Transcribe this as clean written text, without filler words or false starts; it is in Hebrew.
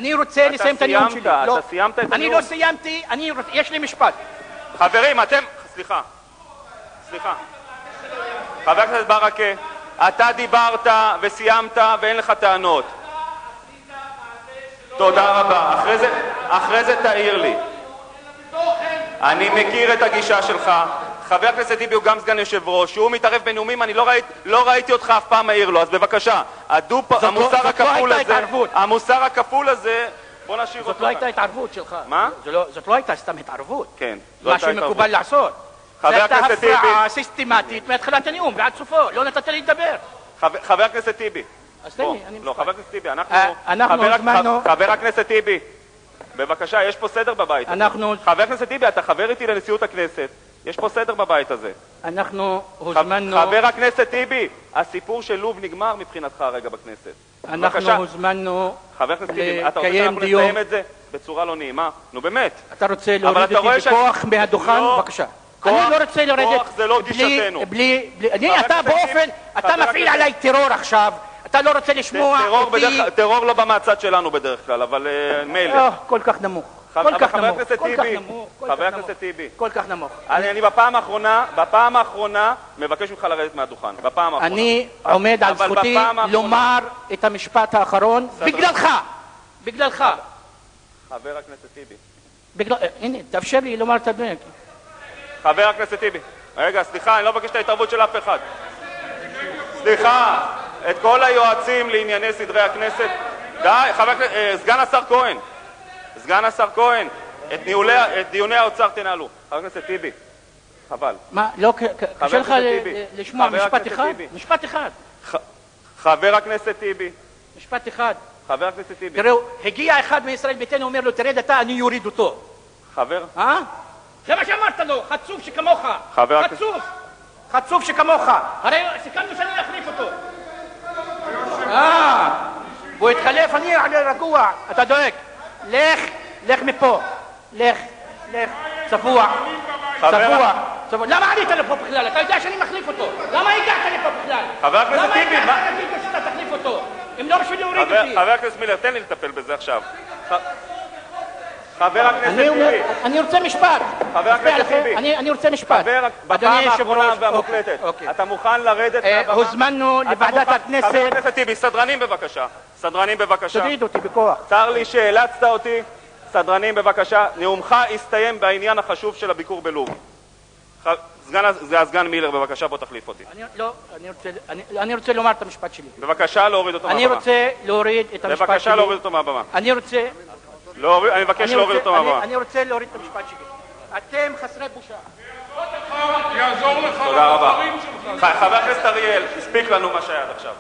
אני רוצה לסיים את הנאום שלי. אתה סיימת את הנאום? אני לא סיימתי, יש לי משפט. חברים, אתם... סליחה. חבר הכנסת ברכה, אתה דיברת וסיימת ואין לך טענות. תודה רבה. אחרי זה תעיר לי. אני מכיר את הגישה שלך. חבר הכנסת טיבי הוא גם סגן יושב ראש. שהוא מתערב בנאומים, אני לא ראיתי אותך אף פעם מעיר לו. אז בבקשה, המוסר הכפול הזה, בוא נשאיר אותו. זאת לא הייתה התערבות שלך. מה? זאת לא הייתה סתם התערבות. כן. מה שמקובל לעשות. זאת הייתה הפרעה סיסטמטית מהתחלת הנאום ועד סופו. לא נתת לי לדבר. חבר הכנסת טיבי. אז תן לי, אני לא, חבר הכנסת טיבי, חבר הכנסת טיבי, בבקשה, יש פה סדר בבית הזה. חבר הכנסת טיבי, אתה חבר איתי לנשיאות הכנסת. יש פה סדר בבית הזה. אנחנו הוזמנו... חבר הכנסת טיבי, הסיפור של לוב נגמר מבחינתך הרגע בכנסת. אנחנו הוזמנו חבר הכנסת טיבי, אתה רוצה שאנחנו נסיים את זה בצורה לא נעימה? נו באמת. אתה רוצה להוריד אותי בכוח מהדוכן? בבקשה. אני לא רוצה לרדת... כוח זה לא גישתנו. אתה מפעיל עליי טרור עכשיו. אתה לא רוצה לשמוע אותי... טרור לא מהצד שלנו בדרך כלל, אבל מילא. כל כך נמוך. חבר הכנסת טיבי, כל כך נמוך. אני בפעם האחרונה מבקש ממך לרדת מהדוכן. בפעם האחרונה. אני עומד על זכותי לומר את המשפט האחרון בגללך. חבר הכנסת טיבי. הנה, תאפשר לי לומר את הדברים. חבר הכנסת טיבי. רגע, סליחה, אני לא מבקש את ההתערבות של אף אחד. סליחה, את כל היועצים לענייני סדרי הכנסת. די, סגן השר כהן, את דיוני האוצר תנהלו. חבר הכנסת טיבי, חבל. מה, לא, קשה לך לשמוע משפט אחד? משפט אחד. חבר הכנסת טיבי. משפט אחד. חבר הכנסת טיבי. תראו, הגיע אחד מישראל ביתנו, אומר לו, תרד אתה, אני יוריד אותו. חבר? זה מה שאמרת לו, חצוף שכמוך. חצוף שכמוך. הרי סיכמנו שאני אחליף אותו. הוא התחלף, אני רגוע. אתה דואג. לך מפה. לך. צבוע. למה עלית לפה בכלל? אתה יודע שאני מחליף אותו. למה הגעת לפה בכלל? חבר הכנסת טיבי, למה הגעת להגיד לו שאתה תחליף אותו? אם לא בשביל להוריד אותי. חבר הכנסת מילר, תן לי לטפל בזה עכשיו. חבר הכנסת טיבי. אני רוצה משפט. חבר הכנסת טיבי. אני רוצה משפט. בפעם האחרונה והמוקלטת. אתה מוכן לרדת מהבמה? הוזמנו לוועדת הכנסת. חבר הכנסת טיבי, סדרנים בבקשה. תוריד אותי בכוח. צר לי שאלצת אותי. סדרנים בבקשה. נאומך הסתיים בעניין החשוב של הביקור בלוב. הסגן מילר, בבקשה, בוא תחליף אותי. אני רוצה לומר את המשפט שלי. בבקשה להוריד אותו מהבמה. אני רוצה להוריד את המשפט שלי. בבקשה להוריד אותו מהבמה. אני מבקש להוריד אותו מהבמה. אני רוצה להוריד את המשפט שלי. אתם חסרי בושה. יעזור לך תודה רבה. לדברים שלך. חבר הכנסת אריאל, הספיק לנו מה שהיה עד עכשיו.